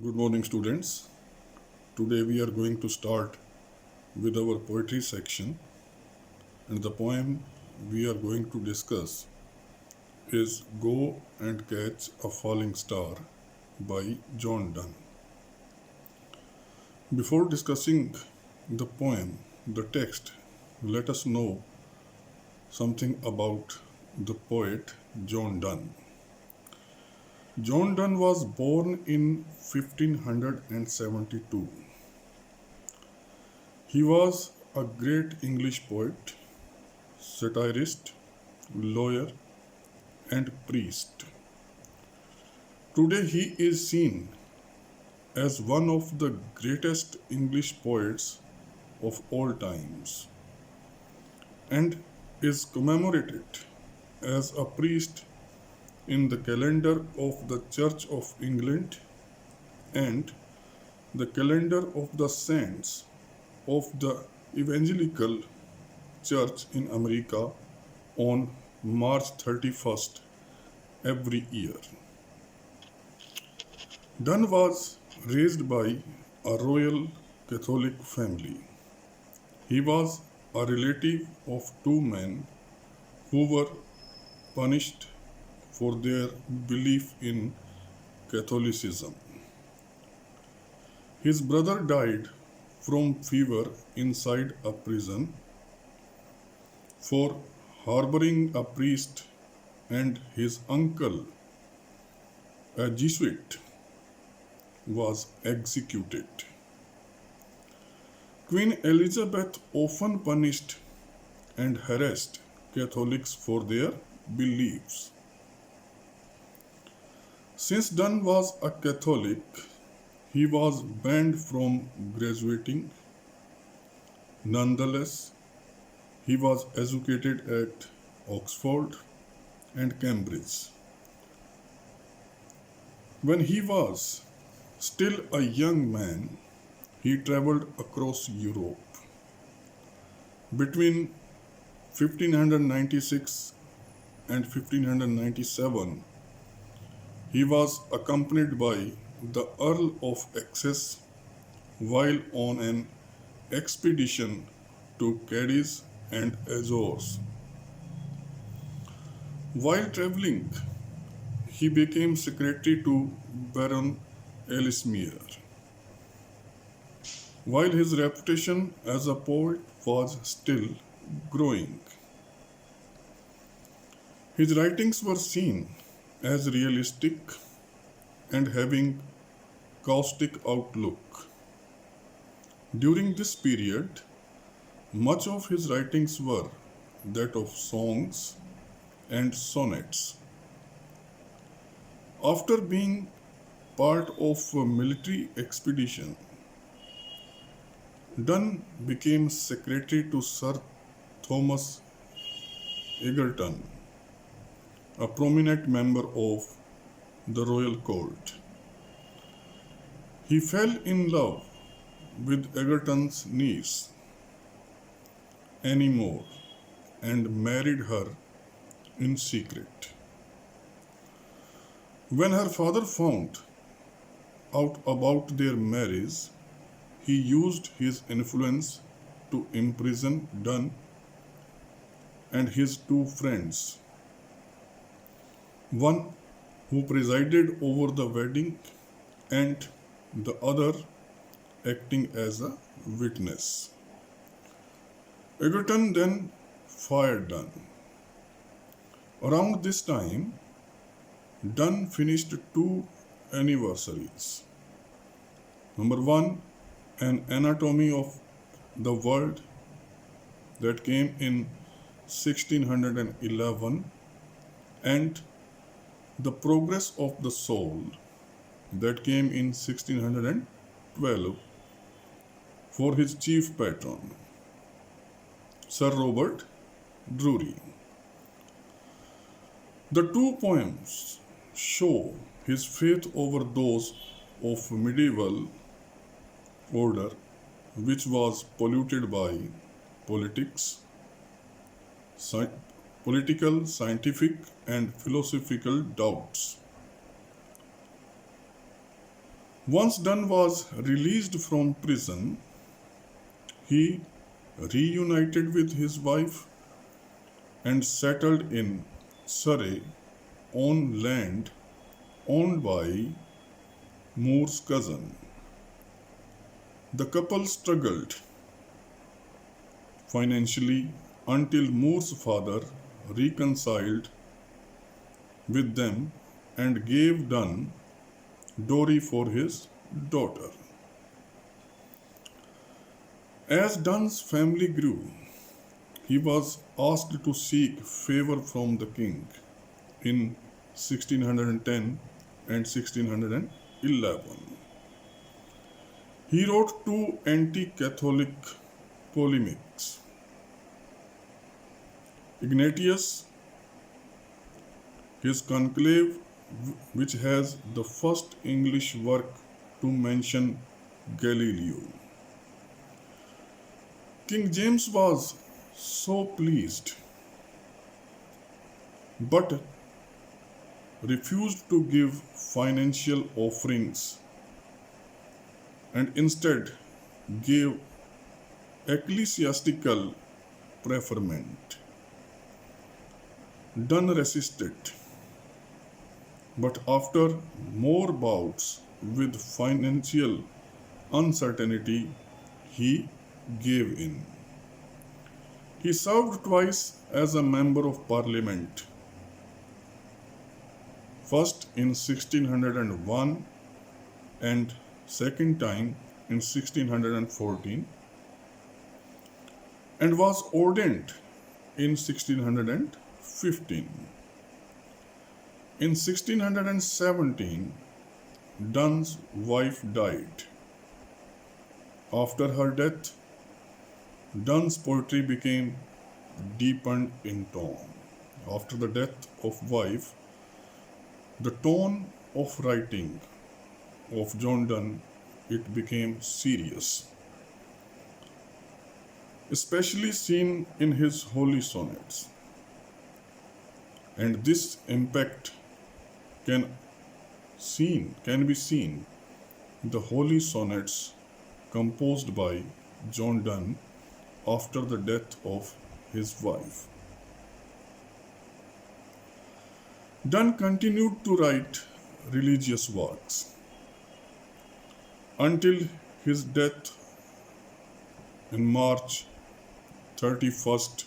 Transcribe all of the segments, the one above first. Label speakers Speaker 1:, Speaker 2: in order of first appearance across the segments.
Speaker 1: Good morning, students. Today we are going to start with our poetry section, and the poem we are going to discuss is Go and Catch a Falling Star by John Donne. Before discussing the poem, the text, let us know something about the poet John Donne. John Donne was born in 1572. He was a great English poet, satirist, lawyer, and priest. Today he is seen as one of the greatest English poets of all times and is commemorated as a priest in the calendar of the Church of England and the calendar of the saints of the Evangelical Church in America on March 31st every year. Donne was raised by a royal Catholic family. He was a relative of two men who were punished for their belief in Catholicism. His brother died from fever inside a prison for harboring a priest, and his uncle, a Jesuit, was executed. Queen Elizabeth often punished and harassed Catholics for their beliefs. Since Donne was a Catholic, he was banned from graduating. Nonetheless, he was educated at Oxford and Cambridge. When he was still a young man, he traveled across Europe. Between 1596 and 1597, he was accompanied by the Earl of Essex while on an expedition to Cadiz and Azores. While traveling, he became secretary to Baron Ellesmere. While his reputation as a poet was still growing, his writings were seen as realistic and having caustic outlook. During this period, much of his writings were that of songs and sonnets. After being part of a military expedition, Donne became secretary to Sir Thomas Egerton, a prominent member of the royal court. He fell in love with Egerton's niece, Annie More, and married her in secret. When her father found out about their marriage, he used his influence to imprison Donne and his two friends, one who presided over the wedding and the other acting as a witness. Egerton then fired Donne. Around this time, Donne finished two anniversaries. Number one, An Anatomy of the World, that came in 1611, and The Progress of the Soul, that came in 1612, for his chief patron, Sir Robert Drury. The two poems show his faith over those of medieval order, which was polluted by politics, political, scientific, and philosophical doubts. Once Donne was released from prison, he reunited with his wife and settled in Surrey on land owned by Moore's cousin. The couple struggled financially until Moore's father reconciled with them and gave Donne dowry for his daughter. As Donne's family grew, he was asked to seek favor from the king in 1610 and 1611. He wrote two anti-Catholic polemics. Ignatius, his conclave, which has the first English work to mention Galileo. King James was so pleased but refused to give financial offerings and instead gave ecclesiastical preferment. Donne resisted, but after more bouts with financial uncertainty, he gave in. He served twice as a member of parliament, first in 1601 and second time in 1614, and was ordained in 1615. In 1617, Donne's wife died. After her death, Donne's poetry became deepened in tone. After the death of wife, the tone of writing of John Donne, it became serious, especially seen in his holy sonnets. And this impact can be seen in the holy sonnets composed by John Donne after the death of his wife. Donne continued to write religious works until his death in March 31st,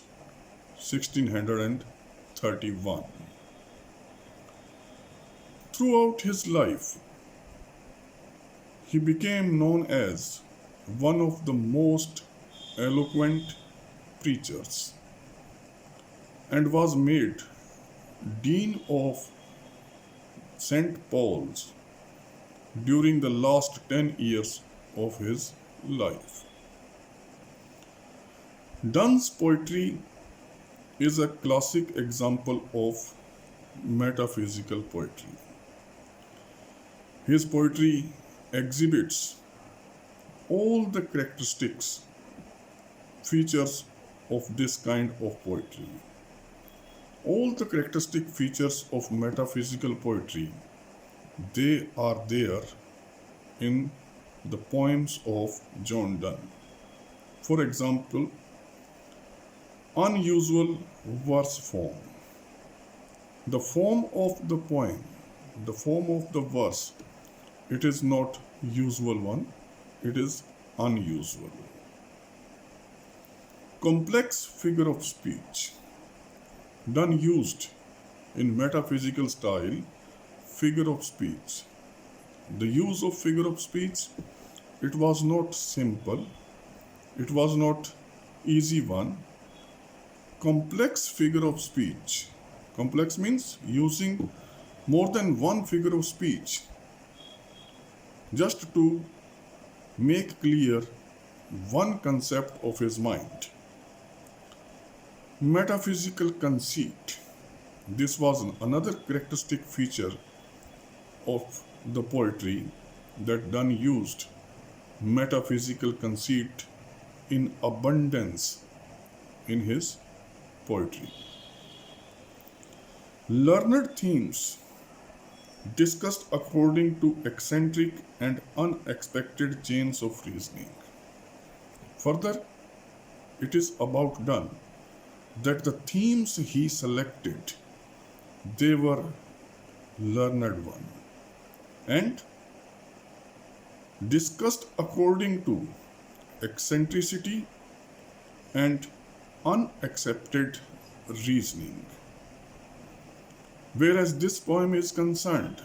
Speaker 1: 1631. Throughout his life, he became known as one of the most eloquent preachers and was made Dean of St. Paul's during the last 10 years of his life. Donne's poetry is a classic example of metaphysical poetry. His poetry exhibits all the characteristics, features of this kind of poetry. All the characteristic features of metaphysical poetry, they are there in the poems of John Donne. For example, unusual verse form. The form of the poem, the form of the verse, it is not usual one, it is unusual. Complex figure of speech. Donne used in metaphysical style figure of speech. The use of figure of speech, it was not simple, it was not easy one. Complex figure of speech. Complex means using more than one figure of speech just to make clear one concept of his mind. Metaphysical conceit. This was another characteristic feature of the poetry that Donne used metaphysical conceit in abundance in his poetry. Learned themes. discussed according to eccentric and unexpected chains of reasoning. Further, it is about Donne that the themes he selected, they were learned one and discussed according to eccentricity and unaccepted reasoning. Whereas this poem is concerned,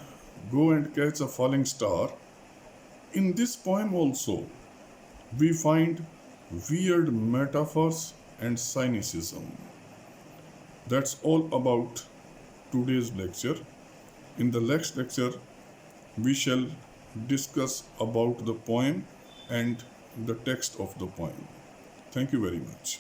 Speaker 1: Go and Catch a Falling Star, in this poem also we find weird metaphors and cynicism. That's all about today's lecture. In the next lecture, we shall discuss about the poem and the text of the poem. Thank you very much.